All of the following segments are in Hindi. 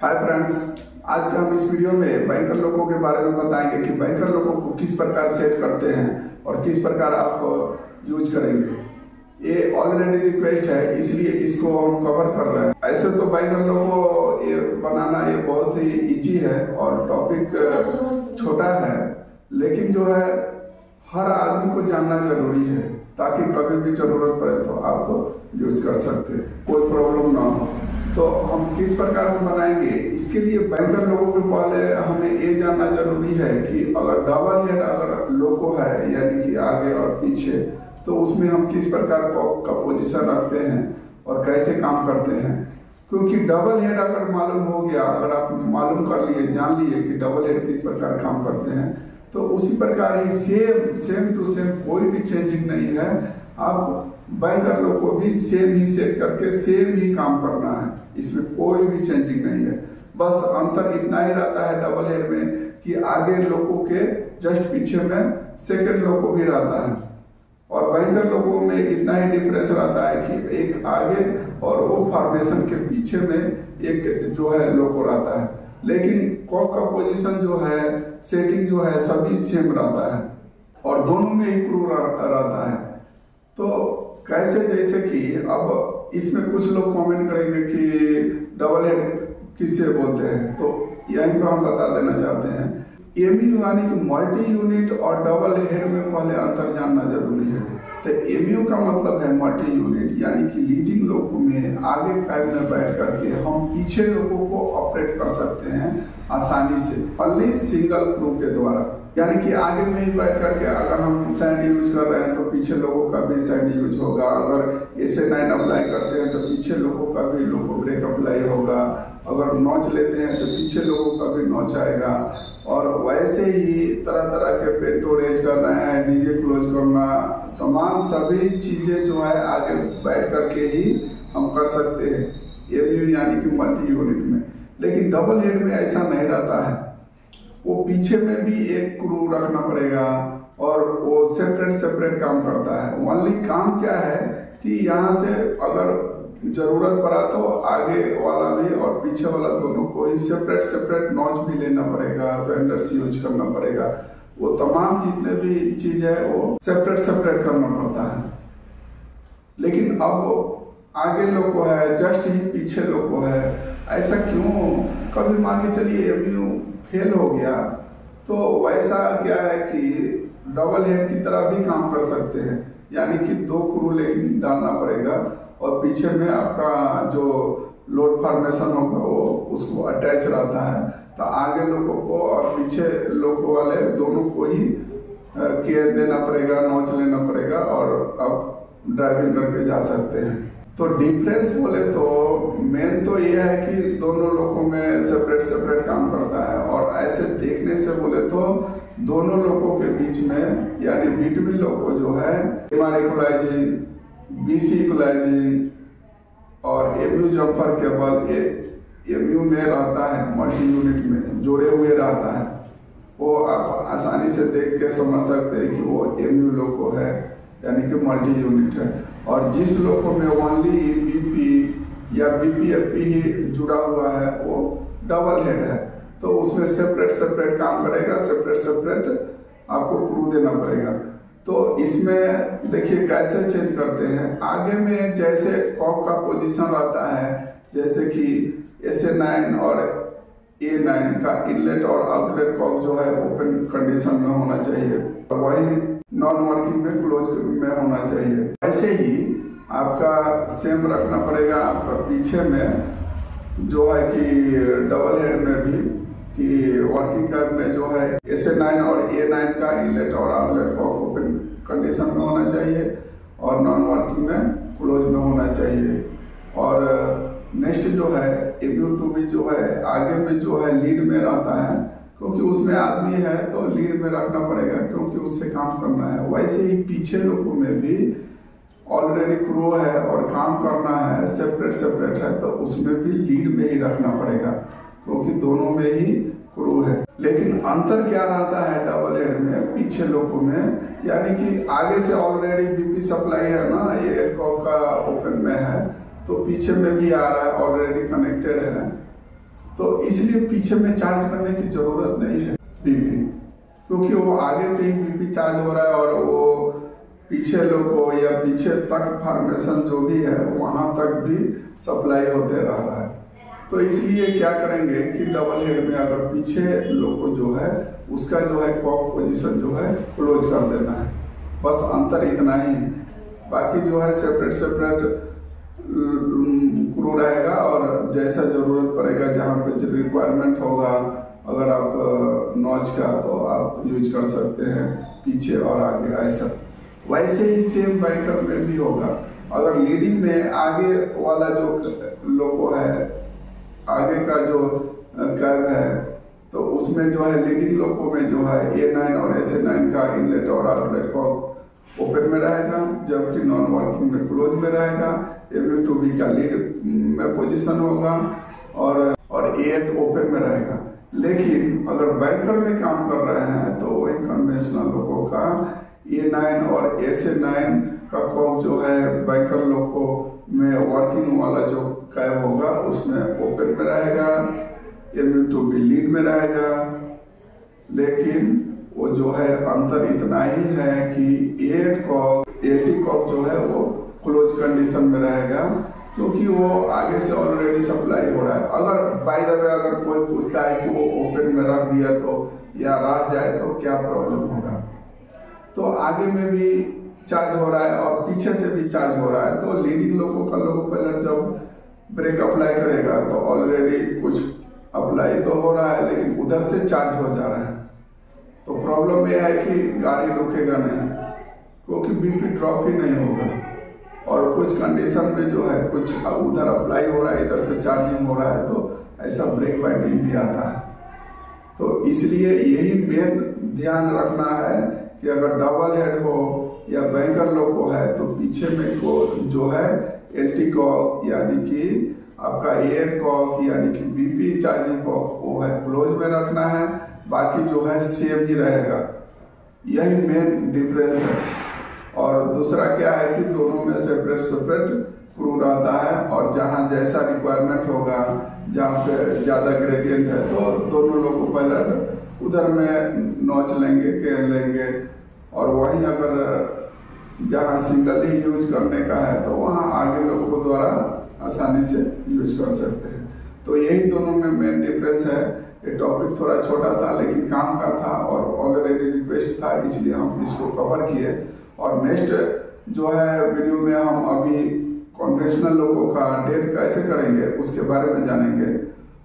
हाय फ्रेंड्स, आज के हम इस वीडियो में बैंकर लोगों के बारे में बताएंगे कि बैंकर लोगों को किस प्रकार सेट करते हैं और किस प्रकार आप यूज करेंगे। ये ऑलरेडी रिक्वेस्ट है, इसलिए इसको हम कवर कर रहे हैं। ऐसे तो बैंकर लोगों को ये बनाना ये बहुत ही इजी है और टॉपिक छोटा है, लेकिन जो है हर आदमी को जानना जरूरी है ताकि कभी भी जरूरत पड़े तो आप यूज कर सकते हैं, कोई प्रॉब्लम ना हो। तो हम किस प्रकार हम बनाएंगे, इसके लिए बैंकर लोगों के पहले हमें ये जानना जरूरी है कि अगर डबल हेड अगर लोगो है यानी कि आगे और पीछे, तो उसमें हम किस प्रकार का पोजीशन रखते हैं और कैसे काम करते हैं। क्योंकि डबल हेड अगर मालूम हो गया, अगर आप मालूम कर लिए, जान लिए कि डबल हेड किस प्रकार काम करते हैं, तो उसी प्रकार ही सेम टू सेम कोई भी चेंजिंग नहीं है। आप बैंकर लोग को भी सेम ही सेट करके सेम ही काम करना है, इसमें कोई भी चेंजिंग नहीं है। बस अंतर इतना ही रहता है डबल हेड में कि आगे लोगों के जस्ट पीछे में सेकंड लोगो भी रहता है, और बैंकर लोगों में इतना ही डिफरेंस रहता है कि एक आगे और वो फॉर्मेशन के पीछे में एक जो है लोगो रहता है। लेकिन कॉक का पोजीशन जो है, सेटिंग जो है, सभी सेम रहता है और दोनों में ही क्रू रहता है। तो कैसे, जैसे कि अब इसमें कुछ लोग कमेंट करेंगे कि डबल हेड किसे बोलते हैं, तो यहीं पर हम बता देना चाहते हैं। एमयू यानी कि मल्टी यूनिट और डबल हेड में पहले अंतर जानना जरूरी है। तो एमयू का मतलब है मल्टी यूनिट, यानी कि लीडिंग लोगों में आगे कैब में बैठ करके हम पीछे लोगों को ऑपरेट कर सकते हैं आसानी से, ओनली सिंगल क्रू के द्वारा। यानी कि आगे में ही बैठ करके अगर हम सैंड यूज कर रहे हैं तो पीछे लोगों का भी सैंड यूज होगा। अगर SA9 अप्लाई करते हैं तो पीछे लोगों का भी लोगो ब्रेक अप्लाई होगा। अगर नॉच लेते हैं तो पीछे लोगों का भी नॉच आएगा। और वैसे ही तरह तरह के पेंटो रेज कर रहे हैं, डीजे क्लोज करना, तमाम सभी चीजें जो है आगे बैठ करके ही हम कर सकते हैं एमयू यानी कि मल्टी यूनिट में। लेकिन डबल हेड में ऐसा नहीं रहता है, वो पीछे में भी एक क्रू रखना पड़ेगा और वो सेपरेट काम करता है। ओनली काम क्या है कि यहाँ से अगर जरूरत पड़ा तो आगे वाला भी और पीछे वाला दोनों को ही सेपरेट नॉच भी लेना पड़ेगा, सेंडर्स यूज करना पड़ेगा। वो तमाम जितने भी चीज है वो सेपरेट करना पड़ता है। लेकिन अब आगे लोगो है, जस्ट ही पीछे लोगो है, ऐसा क्यों? कभी मान के चलिए एमयू फेल हो गया तो वैसा क्या है कि डबल हेड की तरह भी काम कर सकते हैं, यानी कि दो क्रू लेकिन डालना पड़ेगा और पीछे में आपका जो लोड फॉर्मेशन होगा वो उसको अटैच रहता है। तो आगे लोगों को और पीछे लोगों वाले दोनों को ही केयर देना पड़ेगा, नॉच लेना पड़ेगा और अब ड्राइविंग करके जा सकते हैं। तो डिफरेंस बोले तो मेन तो ये है कि दोनों लोगों में सेपरेट काम करता है। और ऐसे देखने से बोले तो दोनों लोगों के बीच में यानी बिटवीन लोगों जो है MR इक्वलाइजिंग, BC इक्वलाइजिंग और एमयू जम्पर केबल, ये एमयू में रहता है, मल्टी यूनिट में जोड़े हुए रहता है। वो आप आसानी से देख के समझ सकते हैं कि वो एमयू लोगो है यानी कि मल्टी यूनिट है। और जिस लोगों में ओनली BP या BPFP ही जुड़ा हुआ है वो डबल हेड है, तो उसमें सेपरेट काम करेगा, सेपरेट आपको क्रू देना पड़ेगा। तो इसमें देखिए कैसे चेंज करते हैं। आगे में जैसे कॉक का पोजीशन रहता है, जैसे कि SA9 और A9 का इनलेट और आउटलेट कॉक जो है ओपन कंडीशन में होना चाहिए और वही नॉन वर्किंग में क्लोज में होना चाहिए। ऐसे ही आपका सेम रखना पड़ेगा आपका पीछे में जो है कि डबल हेड में भी कि वर्किंग कैब में जो है SA9 और A9 का इनलेट और आउटलेट कॉक ओपन कंडीशन में होना चाहिए और नॉन वर्किंग में क्लोज में होना चाहिए। और नेक्स्ट जो है MU2 में जो है आगे में जो है लीड में रहता है, क्योंकि उसमें आदमी है तो लीड में रखना पड़ेगा क्योंकि उससे काम करना है। वैसे ही पीछे लोगों में भी ऑलरेडी क्रू है और काम करना है, सेपरेट है, तो उसमें भी लीड में ही रखना पड़ेगा क्योंकि दोनों में ही क्रू है। लेकिन अंतर क्या रहता है डबल हेड में पीछे लोगों में, यानी कि आगे से ऑलरेडी BP सप्लाई है ना, ये एयरकॉक का ओपन में है तो पीछे में भी आ रहा है, ऑलरेडी कनेक्टेड है। तो इसलिए पीछे में चार्ज करने की जरूरत नहीं है बीपी, क्योंकि वो आगे से ही बीपी चार्ज हो रहा है और वो पीछे लोगों या पीछे तक फॉर्मेशन जो भी है वहां तक भी सप्लाई होते रह रहा है। तो इसलिए क्या करेंगे कि डबल हेड में अगर पीछे लोगो जो है उसका जो है कॉक पोजीशन जो है क्लोज कर देना है, बस अंतर इतना ही। बाकी जो है सेपरेट क्रू रहेगा और जैसा जरूरत पड़ेगा जहाँ पे रिक्वायरमेंट होगा अगर आप नॉच का तो आप यूज कर सकते हैं पीछे और आगे ऐसा। वैसे ही सेम बैंकर में भी होगा। अगर लीडिंग में आगे वाला जो लोगो है, आगे का जो कैब है, तो उसमें जो है लीडिंग लोगो में जो है A9 और SA9 का इनलेट और आउटलेट कॉक ओपन में रहेगा, जबकि नॉन वर्किंग में क्लोज में रहेगा। MV2B का लीड में पोजीशन होगा और A8 ओपन में रहेगा। लेकिन अगर बैंकर में काम कर रहे हैं तो वही कन्वेंशनल लोगों का A9 और SA9 का कॉक जो है बैंकर लोगों में वर्किंग वाला जो कैब होगा उसमें ओपन में रहेगा, MV2B लीड में रहेगा। लेकिन वो जो है अंतर इतना ही है कि AT कॉक जो है वो क्लोज कंडीशन में रहेगा, क्योंकि वो आगे से ऑलरेडी सप्लाई हो रहा है। अगर बाय द वे अगर कोई पूछता है कि वो ओपन में रख दिया तो या रह जाए तो क्या प्रॉब्लम होगा, तो आगे में भी चार्ज हो रहा है और पीछे से भी चार्ज हो रहा है। तो लीडिंग लोगों का लोगो पहले जब ब्रेक अप्लाई करेगा तो ऑलरेडी कुछ अप्लाई तो हो रहा है लेकिन उधर से चार्ज हो जा रहा है। तो प्रॉब्लम यह है कि गाड़ी रुकेगा नहीं, क्योंकि बीपी ड्रॉप ही नहीं होगा। और कुछ कंडीशन में जो है कुछ उधर अप्लाई हो रहा है, इधर से चार्जिंग हो रहा है, तो ऐसा ब्रेक बाइंडिंग भी आता है। तो इसलिए यही मेन ध्यान रखना है कि अगर डबल हेड हो या बैंकर लोगो है तो पीछे में को जो है LT कॉक यानी कि आपका A8 कॉक यानी कि बीपी चार्जिंग कॉक वो है क्लोज में रखना है, बाकी जो है सेम ही रहेगा। यही मेन डिफरेंस है। और दूसरा क्या है कि दोनों में सेपरेट क्रू रहता है और जहाँ जैसा रिक्वायरमेंट होगा, जहाँ पे ज़्यादा ग्रेडियंट है तो दोनों लोग को पहले उधर में नॉच लेंगे, केयर लेंगे, और वहीं अगर जहाँ सिंगल ही यूज करने का है तो वहाँ आगे लोगों को द्वारा आसानी से यूज कर सकते हैं। तो यही दोनों में मेन डिफरेंस है। ये टॉपिक थोड़ा छोटा था लेकिन काम का था और ऑलरेडी रिक्वेस्ट था, इसलिए हम इसको कवर किए। और नेक्स्ट जो है वीडियो में हम अभी कन्वेंशनल लोगों का डेट कैसे करेंगे उसके बारे में जानेंगे।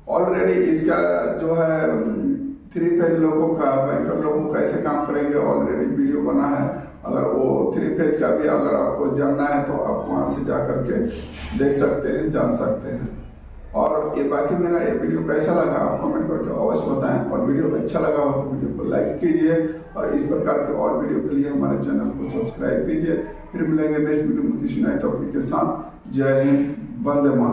ऑलरेडी इसका जो है 3 फेज लोगों का बैंकर लोगों कैसे काम करेंगे ऑलरेडी वीडियो बना है। अगर वो 3 फेज का भी अगर आपको जानना है तो आप वहाँ से जा करके देख सकते हैं, जान सकते हैं। और ये बाकी मेरा ये वीडियो कैसा लगा आप कमेंट करके अवश्य बताएं, और वीडियो अच्छा लगा हो तो वीडियो को लाइक कीजिए और इस प्रकार के और वीडियो के लिए हमारे चैनल को सब्सक्राइब कीजिए। फिर मिलेंगे नेक्स्ट वीडियो में किसी नए टॉपिक के साथ। जय हिंद, वंदे मातरम।